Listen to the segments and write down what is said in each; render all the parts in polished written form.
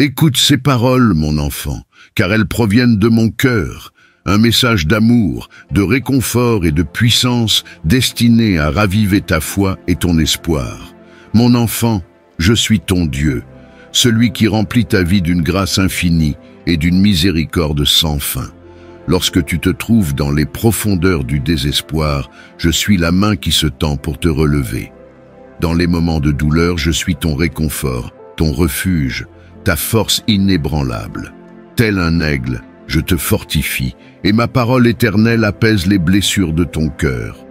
Écoute ces paroles, mon enfant, car elles proviennent de mon cœur, un message d'amour, de réconfort et de puissance destiné à raviver ta foi et ton espoir. Mon enfant, je suis ton Dieu, celui qui remplit ta vie d'une grâce infinie et d'une miséricorde sans fin. Lorsque tu te trouves dans les profondeurs du désespoir, je suis la main qui se tend pour te relever. Dans les moments de douleur, je suis ton réconfort, ton refuge, ta force inébranlable. Tel un aigle, je te fortifie, et ma parole éternelle apaise les blessures de ton cœur.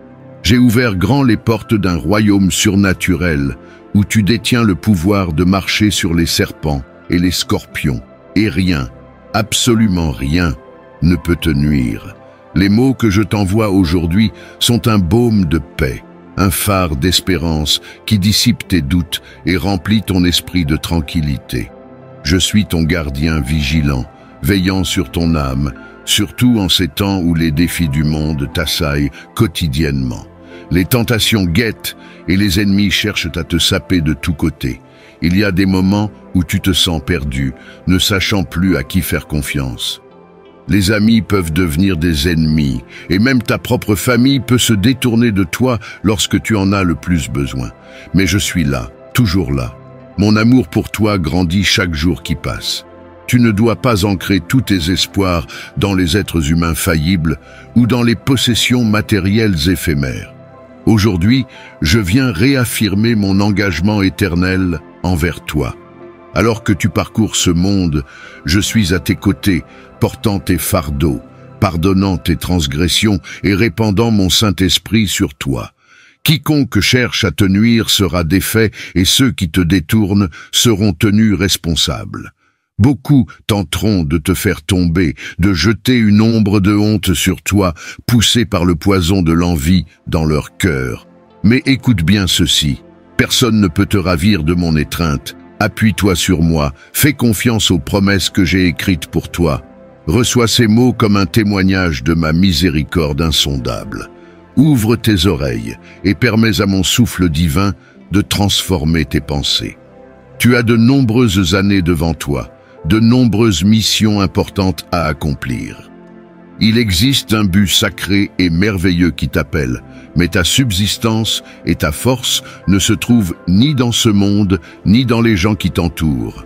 J'ai ouvert grand les portes d'un royaume surnaturel, où tu détiens le pouvoir de marcher sur les serpents et les scorpions, et rien, absolument rien, ne peut te nuire. Les mots que je t'envoie aujourd'hui sont un baume de paix, un phare d'espérance qui dissipe tes doutes et remplit ton esprit de tranquillité. Je suis ton gardien vigilant, veillant sur ton âme, surtout en ces temps où les défis du monde t'assaillent quotidiennement. Les tentations guettent et les ennemis cherchent à te saper de tous côtés. Il y a des moments où tu te sens perdu, ne sachant plus à qui faire confiance. Les amis peuvent devenir des ennemis, et même ta propre famille peut se détourner de toi lorsque tu en as le plus besoin. Mais je suis là, toujours là. Mon amour pour toi grandit chaque jour qui passe. Tu ne dois pas ancrer tous tes espoirs dans les êtres humains faillibles ou dans les possessions matérielles éphémères. Aujourd'hui, je viens réaffirmer mon engagement éternel envers toi. Alors que tu parcours ce monde, je suis à tes côtés, portant tes fardeaux, pardonnant tes transgressions et répandant mon Saint-Esprit sur toi. Quiconque cherche à te nuire sera défait et ceux qui te détournent seront tenus responsables. Beaucoup tenteront de te faire tomber, de jeter une ombre de honte sur toi, poussés par le poison de l'envie dans leur cœur. Mais écoute bien ceci, personne ne peut te ravir de mon étreinte. Appuie-toi sur moi, fais confiance aux promesses que j'ai écrites pour toi. Reçois ces mots comme un témoignage de ma miséricorde insondable. Ouvre tes oreilles et permets à mon souffle divin de transformer tes pensées. Tu as de nombreuses années devant toi, de nombreuses missions importantes à accomplir. Il existe un but sacré et merveilleux qui t'appelle, mais ta subsistance et ta force ne se trouvent ni dans ce monde, ni dans les gens qui t'entourent.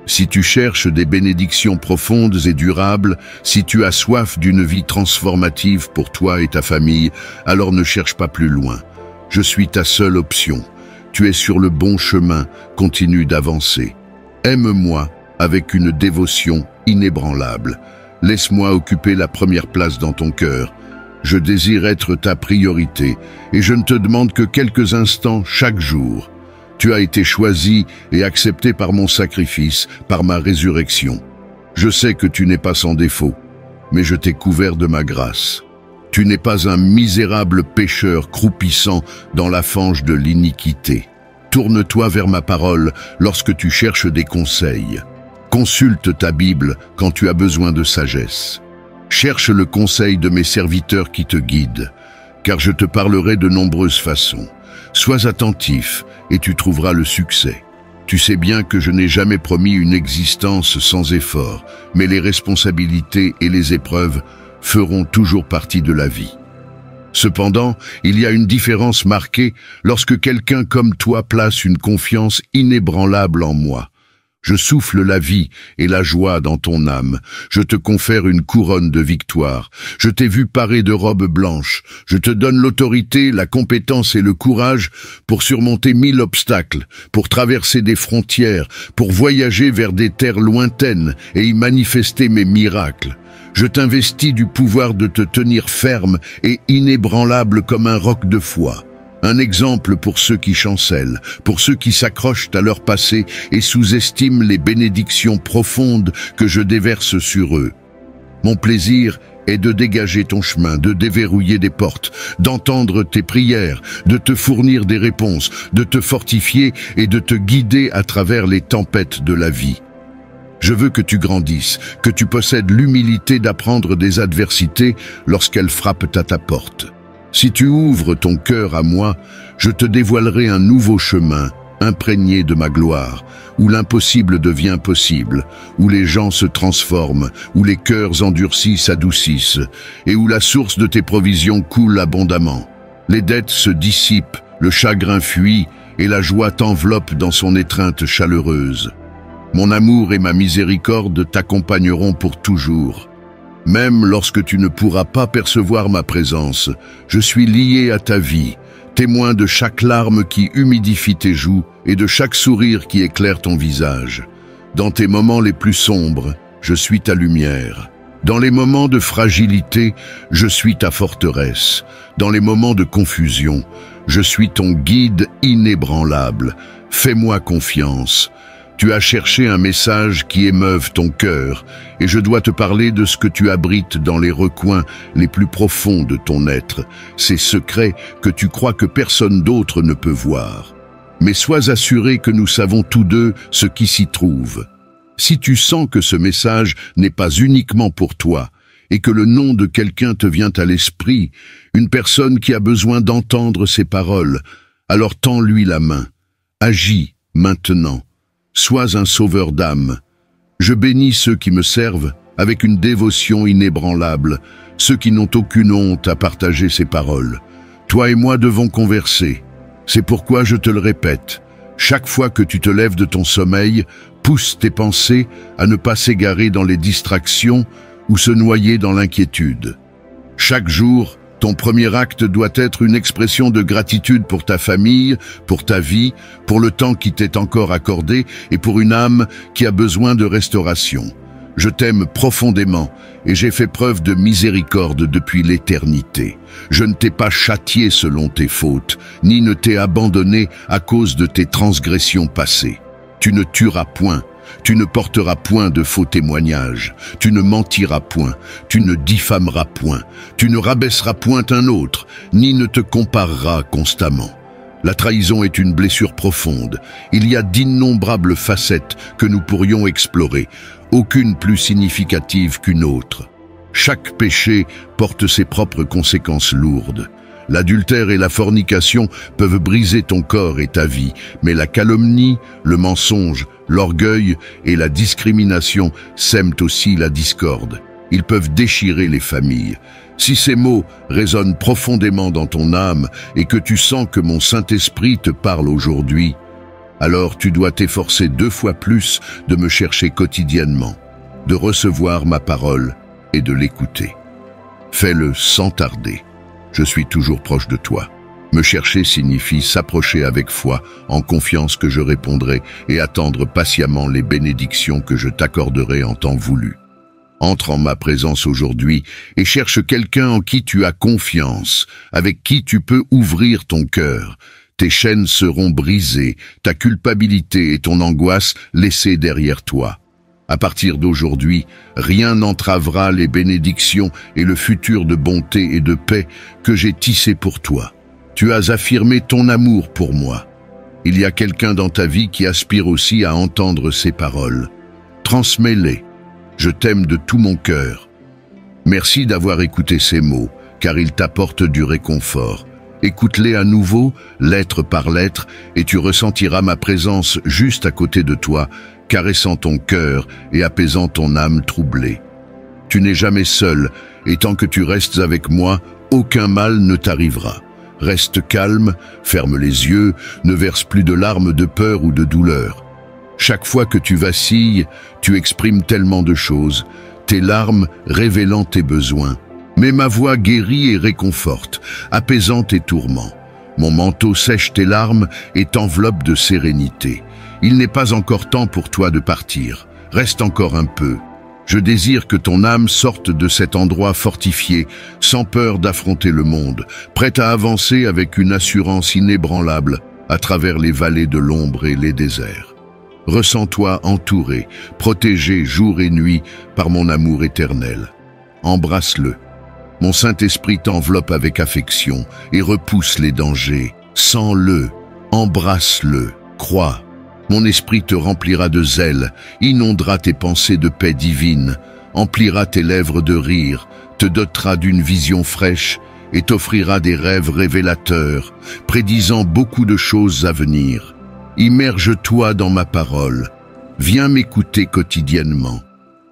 Si tu cherches des bénédictions profondes et durables, si tu as soif d'une vie transformative pour toi et ta famille, alors ne cherche pas plus loin. Je suis ta seule option. Tu es sur le bon chemin, continue d'avancer. Aime-moi avec une dévotion inébranlable. Laisse-moi occuper la première place dans ton cœur. Je désire être ta priorité et je ne te demande que quelques instants chaque jour. Tu as été choisi et accepté par mon sacrifice, par ma résurrection. Je sais que tu n'es pas sans défaut, mais je t'ai couvert de ma grâce. Tu n'es pas un misérable pécheur croupissant dans la fange de l'iniquité. Tourne-toi vers ma parole lorsque tu cherches des conseils. Consulte ta Bible quand tu as besoin de sagesse. Cherche le conseil de mes serviteurs qui te guident, car je te parlerai de nombreuses façons. Sois attentif et tu trouveras le succès. Tu sais bien que je n'ai jamais promis une existence sans effort, mais les responsabilités et les épreuves feront toujours partie de la vie. Cependant, il y a une différence marquée lorsque quelqu'un comme toi place une confiance inébranlable en moi. Je souffle la vie et la joie dans ton âme. Je te confère une couronne de victoire. Je t'ai vu paré de robes blanches. Je te donne l'autorité, la compétence et le courage pour surmonter 1000 obstacles, pour traverser des frontières, pour voyager vers des terres lointaines et y manifester mes miracles. Je t'investis du pouvoir de te tenir ferme et inébranlable comme un roc de foi. Un exemple pour ceux qui chancellent, pour ceux qui s'accrochent à leur passé et sous-estiment les bénédictions profondes que je déverse sur eux. Mon plaisir est de dégager ton chemin, de déverrouiller des portes, d'entendre tes prières, de te fournir des réponses, de te fortifier et de te guider à travers les tempêtes de la vie. Je veux que tu grandisses, que tu possèdes l'humilité d'apprendre des adversités lorsqu'elles frappent à ta porte. Si tu ouvres ton cœur à moi, je te dévoilerai un nouveau chemin, imprégné de ma gloire, où l'impossible devient possible, où les gens se transforment, où les cœurs endurcis s'adoucissent, et où la source de tes provisions coule abondamment. Les dettes se dissipent, le chagrin fuit, et la joie t'enveloppe dans son étreinte chaleureuse. Mon amour et ma miséricorde t'accompagneront pour toujours. Même lorsque tu ne pourras pas percevoir ma présence, je suis lié à ta vie, témoin de chaque larme qui humidifie tes joues et de chaque sourire qui éclaire ton visage. Dans tes moments les plus sombres, je suis ta lumière. Dans les moments de fragilité, je suis ta forteresse. Dans les moments de confusion, je suis ton guide inébranlable. Fais-moi confiance. Tu as cherché un message qui émeuve ton cœur, et je dois te parler de ce que tu abrites dans les recoins les plus profonds de ton être, ces secrets que tu crois que personne d'autre ne peut voir. Mais sois assuré que nous savons tous deux ce qui s'y trouve. Si tu sens que ce message n'est pas uniquement pour toi, et que le nom de quelqu'un te vient à l'esprit, une personne qui a besoin d'entendre ces paroles, alors tends-lui la main. Agis maintenant. Sois un sauveur d'âme. Je bénis ceux qui me servent avec une dévotion inébranlable, ceux qui n'ont aucune honte à partager ces paroles. Toi et moi devons converser. C'est pourquoi je te le répète. Chaque fois que tu te lèves de ton sommeil, pousse tes pensées à ne pas s'égarer dans les distractions ou se noyer dans l'inquiétude. Chaque jour, ton premier acte doit être une expression de gratitude pour ta famille, pour ta vie, pour le temps qui t'est encore accordé et pour une âme qui a besoin de restauration. Je t'aime profondément et j'ai fait preuve de miséricorde depuis l'éternité. Je ne t'ai pas châtié selon tes fautes, ni ne t'ai abandonné à cause de tes transgressions passées. Tu ne tueras point. Tu ne porteras point de faux témoignages, tu ne mentiras point, tu ne diffameras point, tu ne rabaisseras point un autre, ni ne te compareras constamment. La trahison est une blessure profonde. Il y a d'innombrables facettes que nous pourrions explorer, aucune plus significative qu'une autre. Chaque péché porte ses propres conséquences lourdes. L'adultère et la fornication peuvent briser ton corps et ta vie, mais la calomnie, le mensonge, l'orgueil et la discrimination sèment aussi la discorde. Ils peuvent déchirer les familles. Si ces mots résonnent profondément dans ton âme et que tu sens que mon Saint-Esprit te parle aujourd'hui, alors tu dois t'efforcer 2 fois plus de me chercher quotidiennement, de recevoir ma parole et de l'écouter. Fais-le sans tarder. Je suis toujours proche de toi. Me chercher signifie s'approcher avec foi, en confiance que je répondrai et attendre patiemment les bénédictions que je t'accorderai en temps voulu. Entre en ma présence aujourd'hui et cherche quelqu'un en qui tu as confiance, avec qui tu peux ouvrir ton cœur. Tes chaînes seront brisées, ta culpabilité et ton angoisse laissées derrière toi. À partir d'aujourd'hui, rien n'entravera les bénédictions et le futur de bonté et de paix que j'ai tissé pour toi. Tu as affirmé ton amour pour moi. Il y a quelqu'un dans ta vie qui aspire aussi à entendre ces paroles. Transmets-les. Je t'aime de tout mon cœur. Merci d'avoir écouté ces mots, car ils t'apportent du réconfort. Écoute-les à nouveau, lettre par lettre, et tu ressentiras ma présence juste à côté de toi, caressant ton cœur et apaisant ton âme troublée. Tu n'es jamais seul, et tant que tu restes avec moi, aucun mal ne t'arrivera. Reste calme, ferme les yeux, ne verse plus de larmes de peur ou de douleur. Chaque fois que tu vacilles, tu exprimes tellement de choses, tes larmes révélant tes besoins. Mais ma voix guérit et réconforte, apaisant tes tourments. Mon manteau sèche tes larmes et t'enveloppe de sérénité. Il n'est pas encore temps pour toi de partir. Reste encore un peu. Je désire que ton âme sorte de cet endroit fortifié, sans peur d'affronter le monde, prête à avancer avec une assurance inébranlable à travers les vallées de l'ombre et les déserts. Ressens-toi entouré, protégé jour et nuit par mon amour éternel. Embrasse-le. Mon Saint-Esprit t'enveloppe avec affection et repousse les dangers. Sens-le, embrasse-le, crois. Mon esprit te remplira de zèle, inondera tes pensées de paix divine, emplira tes lèvres de rire, te dotera d'une vision fraîche et t'offrira des rêves révélateurs, prédisant beaucoup de choses à venir. Immerge-toi dans ma parole. Viens m'écouter quotidiennement.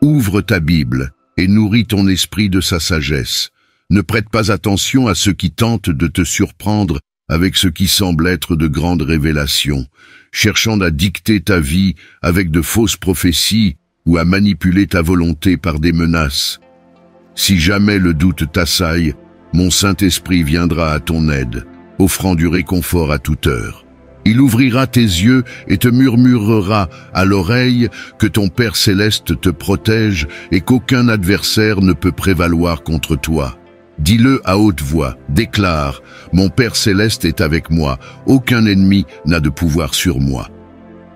Ouvre ta Bible et nourris ton esprit de sa sagesse. Ne prête pas attention à ceux qui tentent de te surprendre avec ce qui semble être de grandes révélations, cherchant à dicter ta vie avec de fausses prophéties ou à manipuler ta volonté par des menaces. Si jamais le doute t'assaille, mon Saint-Esprit viendra à ton aide, offrant du réconfort à toute heure. Il ouvrira tes yeux et te murmurera à l'oreille que ton Père céleste te protège et qu'aucun adversaire ne peut prévaloir contre toi. Dis-le à haute voix, déclare, mon Père céleste est avec moi, aucun ennemi n'a de pouvoir sur moi.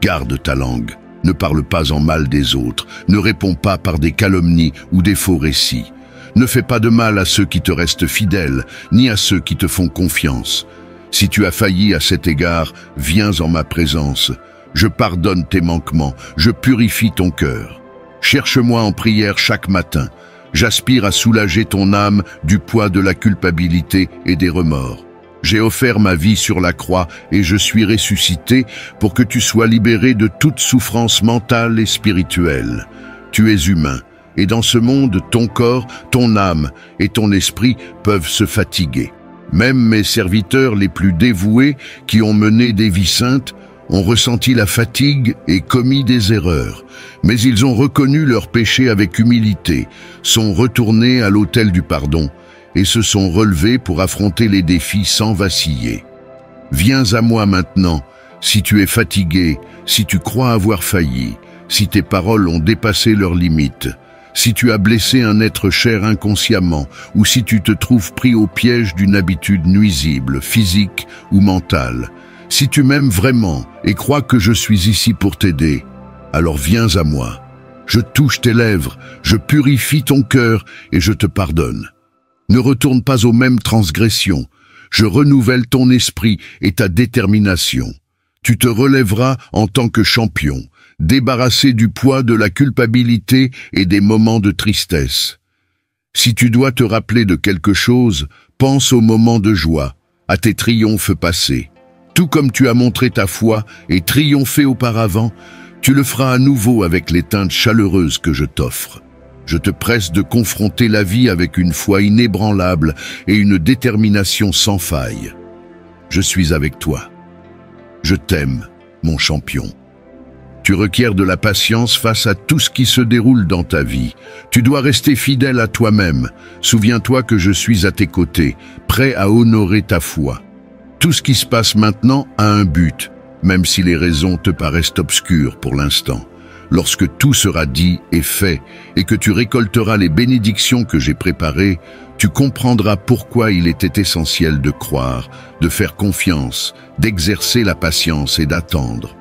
Garde ta langue, ne parle pas en mal des autres, ne réponds pas par des calomnies ou des faux récits. Ne fais pas de mal à ceux qui te restent fidèles, ni à ceux qui te font confiance. Si tu as failli à cet égard, viens en ma présence. Je pardonne tes manquements, je purifie ton cœur. Cherche-moi en prière chaque matin. J'aspire à soulager ton âme du poids de la culpabilité et des remords. J'ai offert ma vie sur la croix et je suis ressuscité pour que tu sois libéré de toute souffrance mentale et spirituelle. Tu es humain, et dans ce monde, ton corps, ton âme et ton esprit peuvent se fatiguer. Même mes serviteurs les plus dévoués, qui ont mené des vies saintes, ont ressenti la fatigue et commis des erreurs. Mais ils ont reconnu leurs péchés avec humilité, sont retournés à l'autel du pardon et se sont relevés pour affronter les défis sans vaciller. Viens à moi maintenant, si tu es fatigué, si tu crois avoir failli, si tes paroles ont dépassé leurs limites. Si tu as blessé un être cher inconsciemment, ou si tu te trouves pris au piège d'une habitude nuisible, physique ou mentale, si tu m'aimes vraiment et crois que je suis ici pour t'aider, alors viens à moi. Je touche tes lèvres, je purifie ton cœur et je te pardonne. Ne retourne pas aux mêmes transgressions. Je renouvelle ton esprit et ta détermination. Tu te relèveras en tant que champion, débarrassé du poids de la culpabilité et des moments de tristesse. Si tu dois te rappeler de quelque chose, pense aux moments de joie, à tes triomphes passés. Tout comme tu as montré ta foi et triomphé auparavant, tu le feras à nouveau avec les teintes chaleureuses que je t'offre. Je te presse de confronter la vie avec une foi inébranlable et une détermination sans faille. Je suis avec toi. Je t'aime, mon champion. Tu requiers de la patience face à tout ce qui se déroule dans ta vie. Tu dois rester fidèle à toi-même. Souviens-toi que je suis à tes côtés, prêt à honorer ta foi. Tout ce qui se passe maintenant a un but, même si les raisons te paraissent obscures pour l'instant. Lorsque tout sera dit et fait, et que tu récolteras les bénédictions que j'ai préparées, tu comprendras pourquoi il était essentiel de croire, de faire confiance, d'exercer la patience et d'attendre.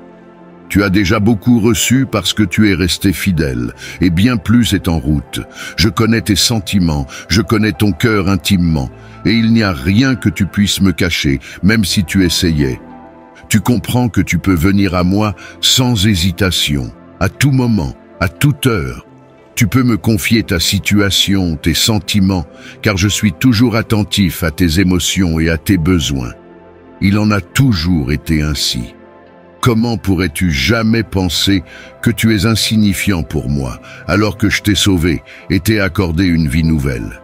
Tu as déjà beaucoup reçu parce que tu es resté fidèle, et bien plus est en route. Je connais tes sentiments, je connais ton cœur intimement, et il n'y a rien que tu puisses me cacher, même si tu essayais. Tu comprends que tu peux venir à moi sans hésitation, à tout moment, à toute heure. Tu peux me confier ta situation, tes sentiments, car je suis toujours attentif à tes émotions et à tes besoins. Il en a toujours été ainsi. Comment pourrais-tu jamais penser que tu es insignifiant pour moi, alors que je t'ai sauvé et t'ai accordé une vie nouvelle?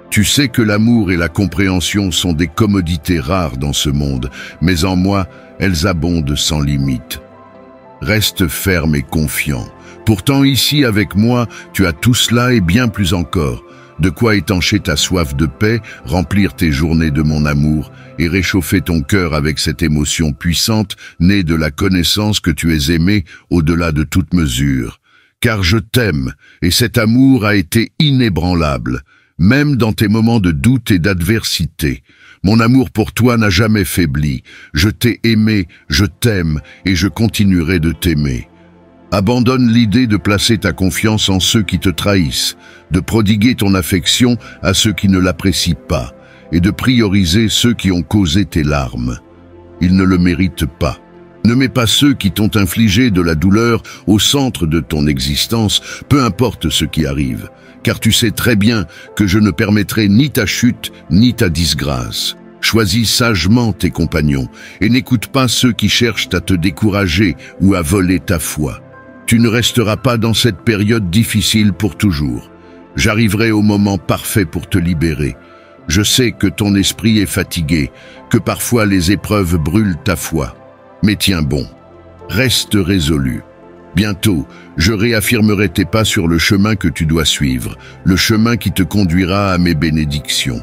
Tu sais que l'amour et la compréhension sont des commodités rares dans ce monde, mais en moi, elles abondent sans limite. Reste ferme et confiant. Pourtant ici avec moi, tu as tout cela et bien plus encore. De quoi étancher ta soif de paix, remplir tes journées de mon amour et réchauffer ton cœur avec cette émotion puissante née de la connaissance que tu es aimé au-delà de toute mesure. Car je t'aime et cet amour a été inébranlable, même dans tes moments de doute et d'adversité. Mon amour pour toi n'a jamais faibli. Je t'ai aimé, je t'aime et je continuerai de t'aimer. Abandonne l'idée de placer ta confiance en ceux qui te trahissent, de prodiguer ton affection à ceux qui ne l'apprécient pas, et de prioriser ceux qui ont causé tes larmes. Ils ne le méritent pas. Ne mets pas ceux qui t'ont infligé de la douleur au centre de ton existence, peu importe ce qui arrive, car tu sais très bien que je ne permettrai ni ta chute, ni ta disgrâce. Choisis sagement tes compagnons et n'écoute pas ceux qui cherchent à te décourager ou à voler ta foi. Tu ne resteras pas dans cette période difficile pour toujours. J'arriverai au moment parfait pour te libérer. Je sais que ton esprit est fatigué, que parfois les épreuves brûlent ta foi. Mais tiens bon, reste résolu. Bientôt, je réaffirmerai tes pas sur le chemin que tu dois suivre, le chemin qui te conduira à mes bénédictions.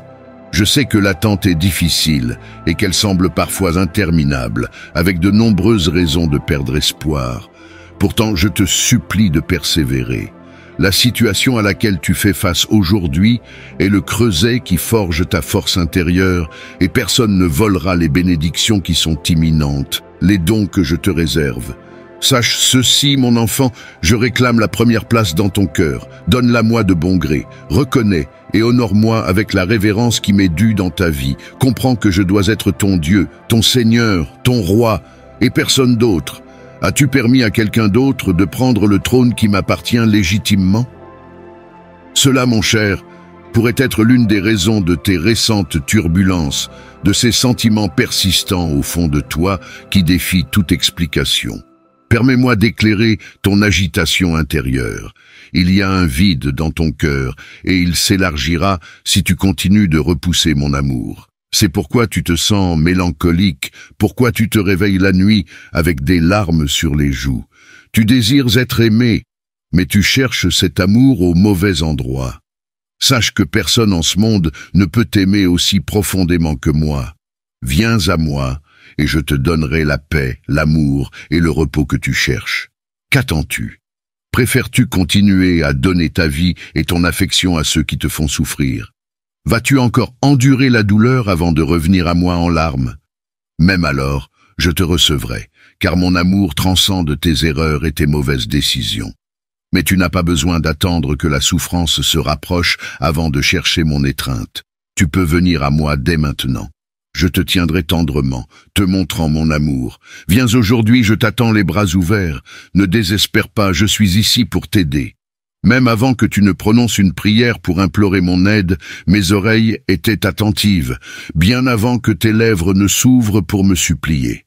Je sais que l'attente est difficile et qu'elle semble parfois interminable, avec de nombreuses raisons de perdre espoir. Pourtant, je te supplie de persévérer. La situation à laquelle tu fais face aujourd'hui est le creuset qui forge ta force intérieure et personne ne volera les bénédictions qui sont imminentes, les dons que je te réserve. Sache ceci, mon enfant, je réclame la première place dans ton cœur. Donne-la-moi de bon gré. Reconnais et honore-moi avec la révérence qui m'est due dans ta vie. Comprends que je dois être ton Dieu, ton Seigneur, ton Roi, et personne d'autre. As-tu permis à quelqu'un d'autre de prendre le trône qui m'appartient légitimement? Cela, mon cher, pourrait être l'une des raisons de tes récentes turbulences, de ces sentiments persistants au fond de toi qui défient toute explication. Permets-moi d'éclairer ton agitation intérieure. Il y a un vide dans ton cœur et il s'élargira si tu continues de repousser mon amour. C'est pourquoi tu te sens mélancolique, pourquoi tu te réveilles la nuit avec des larmes sur les joues. Tu désires être aimé, mais tu cherches cet amour au mauvais endroit. Sache que personne en ce monde ne peut t'aimer aussi profondément que moi. Viens à moi, et je te donnerai la paix, l'amour et le repos que tu cherches. Qu'attends-tu? Préfères-tu continuer à donner ta vie et ton affection à ceux qui te font souffrir? Vas-tu encore endurer la douleur avant de revenir à moi en larmes? Même alors, je te recevrai, car mon amour transcende tes erreurs et tes mauvaises décisions. Mais tu n'as pas besoin d'attendre que la souffrance se rapproche avant de chercher mon étreinte. Tu peux venir à moi dès maintenant. Je te tiendrai tendrement, te montrant mon amour. Viens aujourd'hui, je t'attends les bras ouverts. Ne désespère pas, je suis ici pour t'aider. Même avant que tu ne prononces une prière pour implorer mon aide, mes oreilles étaient attentives, bien avant que tes lèvres ne s'ouvrent pour me supplier.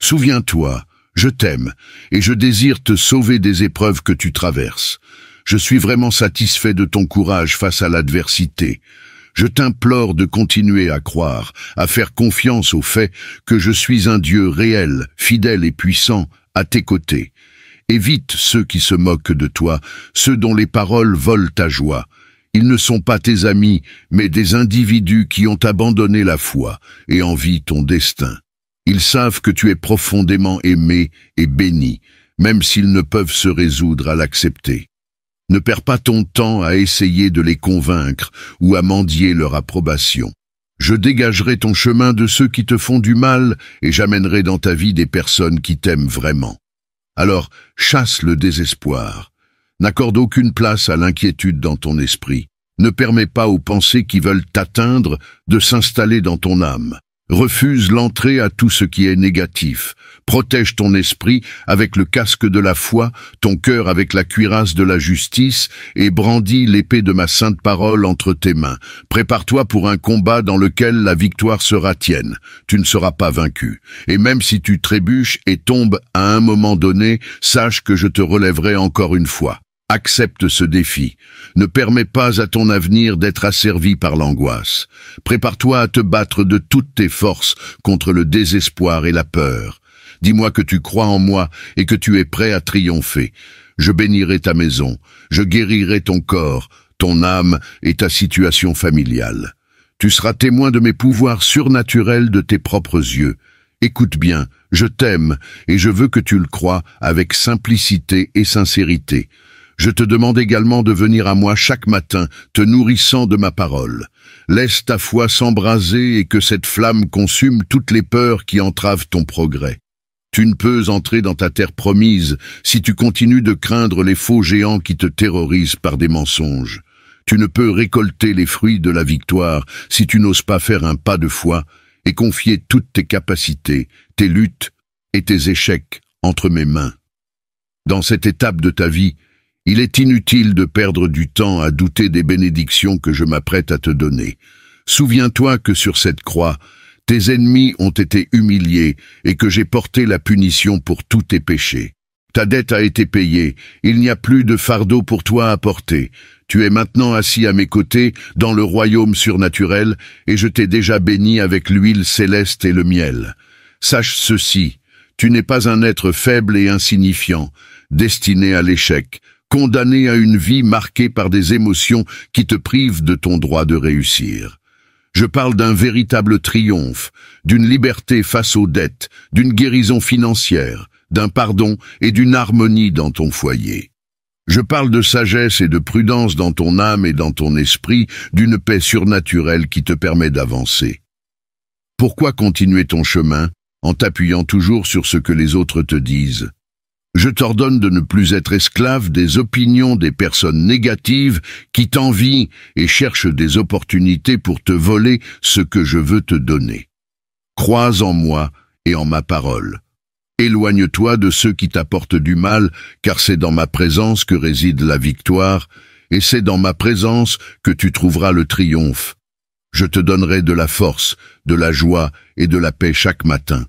Souviens-toi, je t'aime, et je désire te sauver des épreuves que tu traverses. Je suis vraiment satisfait de ton courage face à l'adversité. Je t'implore de continuer à croire, à faire confiance au fait que je suis un Dieu réel, fidèle et puissant, à tes côtés. Évite ceux qui se moquent de toi, ceux dont les paroles volent ta joie. Ils ne sont pas tes amis, mais des individus qui ont abandonné la foi et envient ton destin. Ils savent que tu es profondément aimé et béni, même s'ils ne peuvent se résoudre à l'accepter. Ne perds pas ton temps à essayer de les convaincre ou à mendier leur approbation. Je dégagerai ton chemin de ceux qui te font du mal et j'amènerai dans ta vie des personnes qui t'aiment vraiment. Alors, chasse le désespoir. N'accorde aucune place à l'inquiétude dans ton esprit. Ne permets pas aux pensées qui veulent t'atteindre de s'installer dans ton âme. Refuse l'entrée à tout ce qui est négatif. Protège ton esprit avec le casque de la foi, ton cœur avec la cuirasse de la justice, et brandis l'épée de ma sainte parole entre tes mains. Prépare-toi pour un combat dans lequel la victoire sera tienne. Tu ne seras pas vaincu. Et même si tu trébuches et tombes à un moment donné, sache que je te relèverai encore une fois. Accepte ce défi. Ne permets pas à ton avenir d'être asservi par l'angoisse. Prépare-toi à te battre de toutes tes forces contre le désespoir et la peur. Dis-moi que tu crois en moi et que tu es prêt à triompher. Je bénirai ta maison, je guérirai ton corps, ton âme et ta situation familiale. Tu seras témoin de mes pouvoirs surnaturels de tes propres yeux. Écoute bien, je t'aime et je veux que tu le crois avec simplicité et sincérité. Je te demande également de venir à moi chaque matin, te nourrissant de ma parole. Laisse ta foi s'embraser et que cette flamme consume toutes les peurs qui entravent ton progrès. Tu ne peux entrer dans ta terre promise si tu continues de craindre les faux géants qui te terrorisent par des mensonges. Tu ne peux récolter les fruits de la victoire si tu n'oses pas faire un pas de foi et confier toutes tes capacités, tes luttes et tes échecs entre mes mains. Dans cette étape de ta vie, il est inutile de perdre du temps à douter des bénédictions que je m'apprête à te donner. Souviens-toi que sur cette croix, tes ennemis ont été humiliés et que j'ai porté la punition pour tous tes péchés. Ta dette a été payée, il n'y a plus de fardeau pour toi à porter. Tu es maintenant assis à mes côtés dans le royaume surnaturel et je t'ai déjà béni avec l'huile céleste et le miel. Sache ceci, tu n'es pas un être faible et insignifiant, destiné à l'échec, condamné à une vie marquée par des émotions qui te privent de ton droit de réussir. Je parle d'un véritable triomphe, d'une liberté face aux dettes, d'une guérison financière, d'un pardon et d'une harmonie dans ton foyer. Je parle de sagesse et de prudence dans ton âme et dans ton esprit, d'une paix surnaturelle qui te permet d'avancer. Pourquoi continuer ton chemin en t'appuyant toujours sur ce que les autres te disent? Je t'ordonne de ne plus être esclave des opinions des personnes négatives qui t'envient et cherchent des opportunités pour te voler ce que je veux te donner. Crois en moi et en ma parole. Éloigne-toi de ceux qui t'apportent du mal, car c'est dans ma présence que réside la victoire, et c'est dans ma présence que tu trouveras le triomphe. Je te donnerai de la force, de la joie et de la paix chaque matin.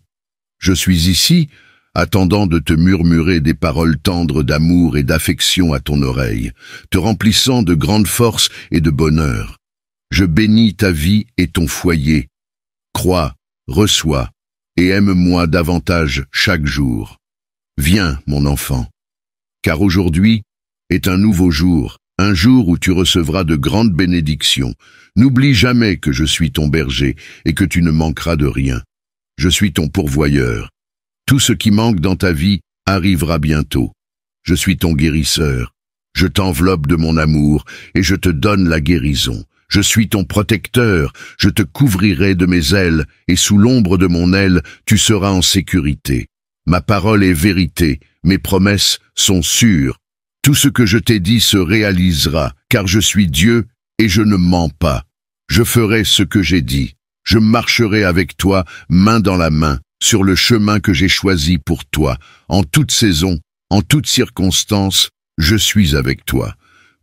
Je suis ici, attendant de te murmurer des paroles tendres d'amour et d'affection à ton oreille, te remplissant de grande force et de bonheur. Je bénis ta vie et ton foyer. Crois, reçois, et aime-moi davantage chaque jour. Viens, mon enfant, car aujourd'hui est un nouveau jour, un jour où tu recevras de grandes bénédictions. N'oublie jamais que je suis ton berger et que tu ne manqueras de rien. Je suis ton pourvoyeur. Tout ce qui manque dans ta vie arrivera bientôt. Je suis ton guérisseur. Je t'enveloppe de mon amour et je te donne la guérison. Je suis ton protecteur, je te couvrirai de mes ailes, et sous l'ombre de mon aile, tu seras en sécurité. Ma parole est vérité, mes promesses sont sûres. Tout ce que je t'ai dit se réalisera, car je suis Dieu et je ne mens pas. Je ferai ce que j'ai dit. Je marcherai avec toi, main dans la main, sur le chemin que j'ai choisi pour toi. En toute saison, en toute circonstance, je suis avec toi.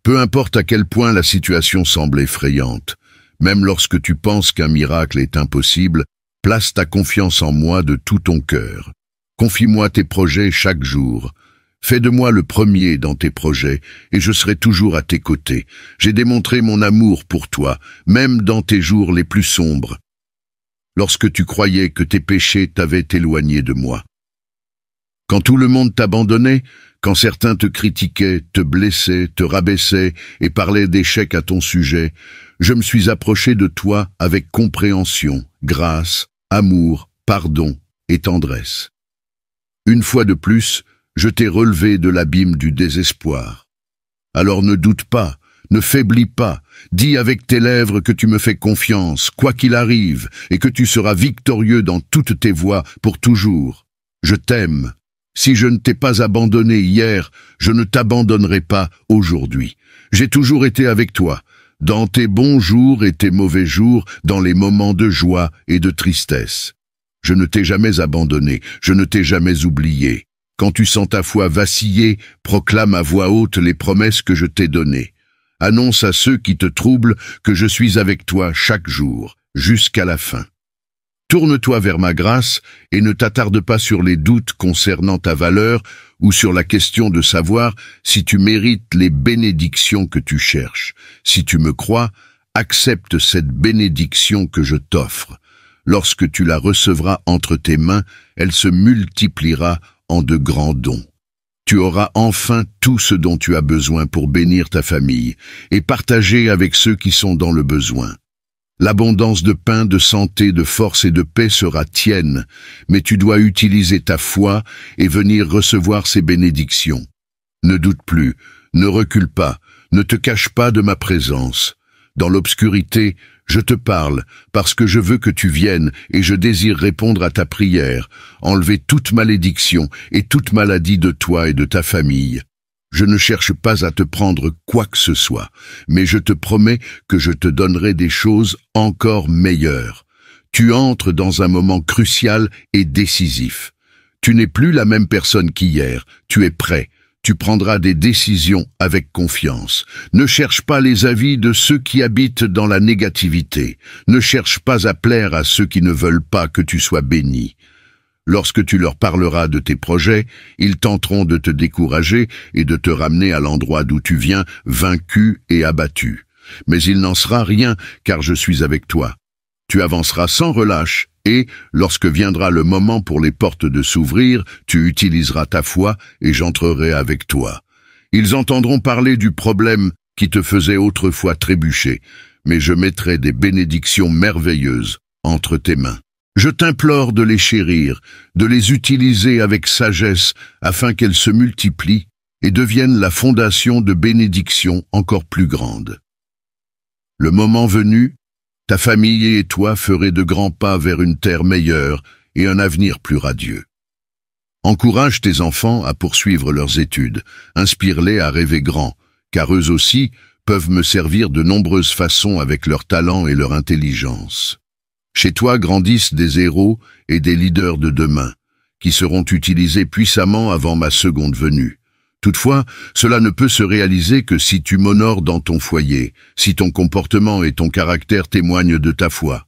Peu importe à quel point la situation semble effrayante, même lorsque tu penses qu'un miracle est impossible, place ta confiance en moi de tout ton cœur. Confie-moi tes projets chaque jour. Fais de moi le premier dans tes projets, et je serai toujours à tes côtés. J'ai démontré mon amour pour toi, même dans tes jours les plus sombres, lorsque tu croyais que tes péchés t'avaient éloigné de moi. Quand tout le monde t'abandonnait, quand certains te critiquaient, te blessaient, te rabaissaient et parlaient d'échecs à ton sujet, je me suis approché de toi avec compréhension, grâce, amour, pardon et tendresse. Une fois de plus, je t'ai relevé de l'abîme du désespoir. Alors ne doute pas, ne faiblis pas, dis avec tes lèvres que tu me fais confiance, quoi qu'il arrive, et que tu seras victorieux dans toutes tes voies pour toujours. Je t'aime. Si je ne t'ai pas abandonné hier, je ne t'abandonnerai pas aujourd'hui. J'ai toujours été avec toi, dans tes bons jours et tes mauvais jours, dans les moments de joie et de tristesse. Je ne t'ai jamais abandonné, je ne t'ai jamais oublié. Quand tu sens ta foi vaciller, proclame à voix haute les promesses que je t'ai données. Annonce à ceux qui te troublent que je suis avec toi chaque jour, jusqu'à la fin. Tourne-toi vers ma grâce et ne t'attarde pas sur les doutes concernant ta valeur ou sur la question de savoir si tu mérites les bénédictions que tu cherches. Si tu me crois, accepte cette bénédiction que je t'offre. Lorsque tu la recevras entre tes mains, elle se multipliera en de grands dons. Tu auras enfin tout ce dont tu as besoin pour bénir ta famille et partager avec ceux qui sont dans le besoin. L'abondance de pain, de santé, de force et de paix sera tienne, mais tu dois utiliser ta foi et venir recevoir ces bénédictions. Ne doute plus, ne recule pas, ne te cache pas de ma présence. Dans l'obscurité, je te parle, parce que je veux que tu viennes et je désire répondre à ta prière, enlever toute malédiction et toute maladie de toi et de ta famille. Je ne cherche pas à te prendre quoi que ce soit, mais je te promets que je te donnerai des choses encore meilleures. Tu entres dans un moment crucial et décisif. Tu n'es plus la même personne qu'hier, tu es prêt. tu prendras des décisions avec confiance. Ne cherche pas les avis de ceux qui habitent dans la négativité. Ne cherche pas à plaire à ceux qui ne veulent pas que tu sois béni. Lorsque tu leur parleras de tes projets, ils tenteront de te décourager et de te ramener à l'endroit d'où tu viens, vaincu et abattu. Mais il n'en sera rien, car je suis avec toi. Tu avanceras sans relâche, et, lorsque viendra le moment pour les portes de s'ouvrir, tu utiliseras ta foi, et j'entrerai avec toi. Ils entendront parler du problème qui te faisait autrefois trébucher, mais je mettrai des bénédictions merveilleuses entre tes mains. Je t'implore de les chérir, de les utiliser avec sagesse, afin qu'elles se multiplient et deviennent la fondation de bénédictions encore plus grandes. Le moment venu, ta famille et toi ferez de grands pas vers une terre meilleure et un avenir plus radieux. Encourage tes enfants à poursuivre leurs études, inspire-les à rêver grand, car eux aussi peuvent me servir de nombreuses façons avec leur talent et leur intelligence. Chez toi grandissent des héros et des leaders de demain, qui seront utilisés puissamment avant ma seconde venue. Toutefois, cela ne peut se réaliser que si tu m'honores dans ton foyer, si ton comportement et ton caractère témoignent de ta foi.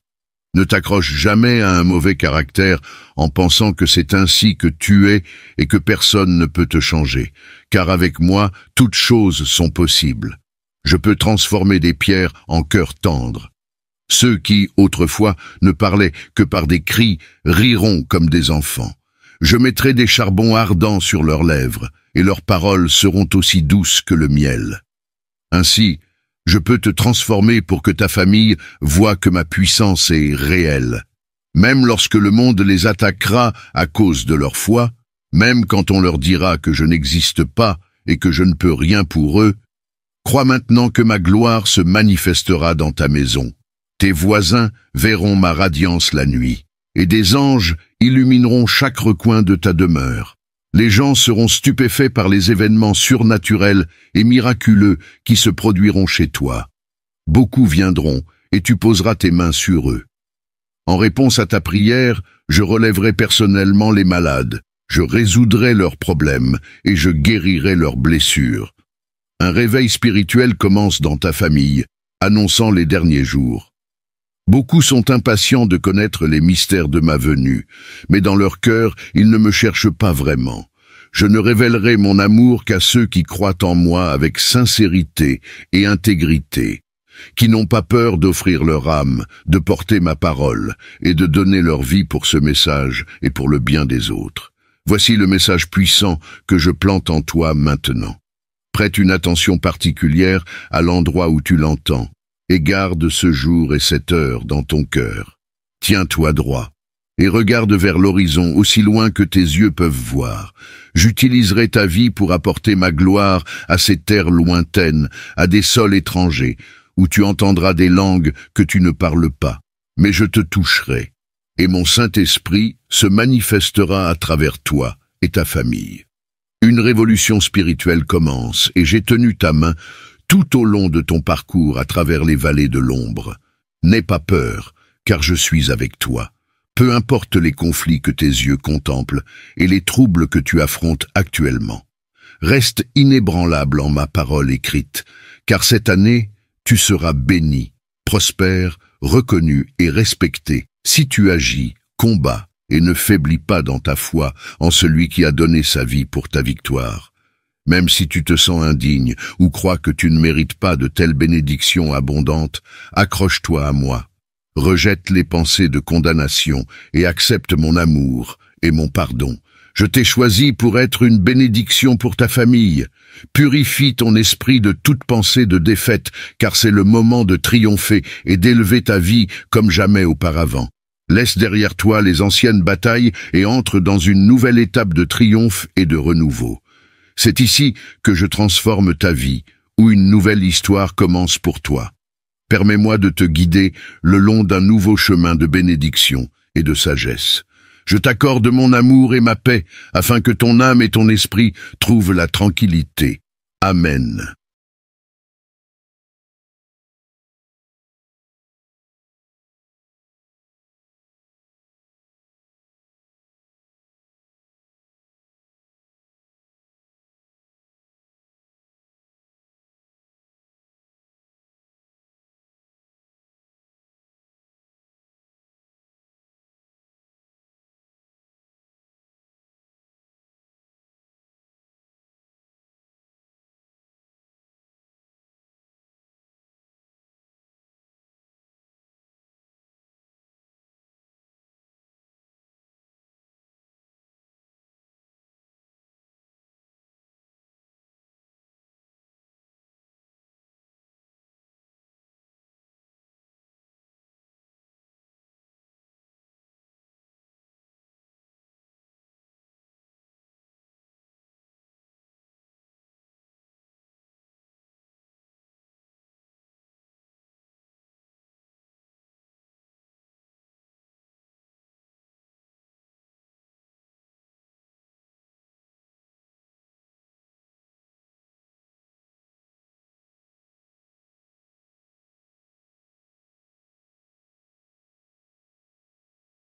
Ne t'accroche jamais à un mauvais caractère en pensant que c'est ainsi que tu es et que personne ne peut te changer, car avec moi, toutes choses sont possibles. Je peux transformer des pierres en cœurs tendres. Ceux qui, autrefois, ne parlaient que par des cris, riront comme des enfants. Je mettrai des charbons ardents sur leurs lèvres, et leurs paroles seront aussi douces que le miel. Ainsi, je peux te transformer pour que ta famille voie que ma puissance est réelle. Même lorsque le monde les attaquera à cause de leur foi, même quand on leur dira que je n'existe pas et que je ne peux rien pour eux, crois maintenant que ma gloire se manifestera dans ta maison. Tes voisins verront ma radiance la nuit, et des anges illumineront chaque recoin de ta demeure. Les gens seront stupéfaits par les événements surnaturels et miraculeux qui se produiront chez toi. Beaucoup viendront, et tu poseras tes mains sur eux. En réponse à ta prière, je relèverai personnellement les malades, je résoudrai leurs problèmes, et je guérirai leurs blessures. Un réveil spirituel commence dans ta famille, annonçant les derniers jours. Beaucoup sont impatients de connaître les mystères de ma venue, mais dans leur cœur, ils ne me cherchent pas vraiment. Je ne révélerai mon amour qu'à ceux qui croient en moi avec sincérité et intégrité, qui n'ont pas peur d'offrir leur âme, de porter ma parole et de donner leur vie pour ce message et pour le bien des autres. Voici le message puissant que je plante en toi maintenant. Prête une attention particulière à l'endroit où tu l'entends. Et garde ce jour et cette heure dans ton cœur. Tiens-toi droit, et regarde vers l'horizon aussi loin que tes yeux peuvent voir. J'utiliserai ta vie pour apporter ma gloire à ces terres lointaines, à des sols étrangers, où tu entendras des langues que tu ne parles pas. Mais je te toucherai, et mon Saint-Esprit se manifestera à travers toi et ta famille. Une révolution spirituelle commence, et j'ai tenu ta main tout au long de ton parcours à travers les vallées de l'ombre. N'aie pas peur, car je suis avec toi. Peu importe les conflits que tes yeux contemplent et les troubles que tu affrontes actuellement. Reste inébranlable en ma parole écrite, car cette année, tu seras béni, prospère, reconnu et respecté si tu agis, combats et ne faiblis pas dans ta foi en celui qui a donné sa vie pour ta victoire. Même si tu te sens indigne ou crois que tu ne mérites pas de telles bénédictions abondantes, accroche-toi à moi. Rejette les pensées de condamnation et accepte mon amour et mon pardon. Je t'ai choisi pour être une bénédiction pour ta famille. Purifie ton esprit de toute pensée de défaite, car c'est le moment de triompher et d'élever ta vie comme jamais auparavant. Laisse derrière toi les anciennes batailles et entre dans une nouvelle étape de triomphe et de renouveau. C'est ici que je transforme ta vie, où une nouvelle histoire commence pour toi. Permets-moi de te guider le long d'un nouveau chemin de bénédiction et de sagesse. Je t'accorde mon amour et ma paix, afin que ton âme et ton esprit trouvent la tranquillité. Amen.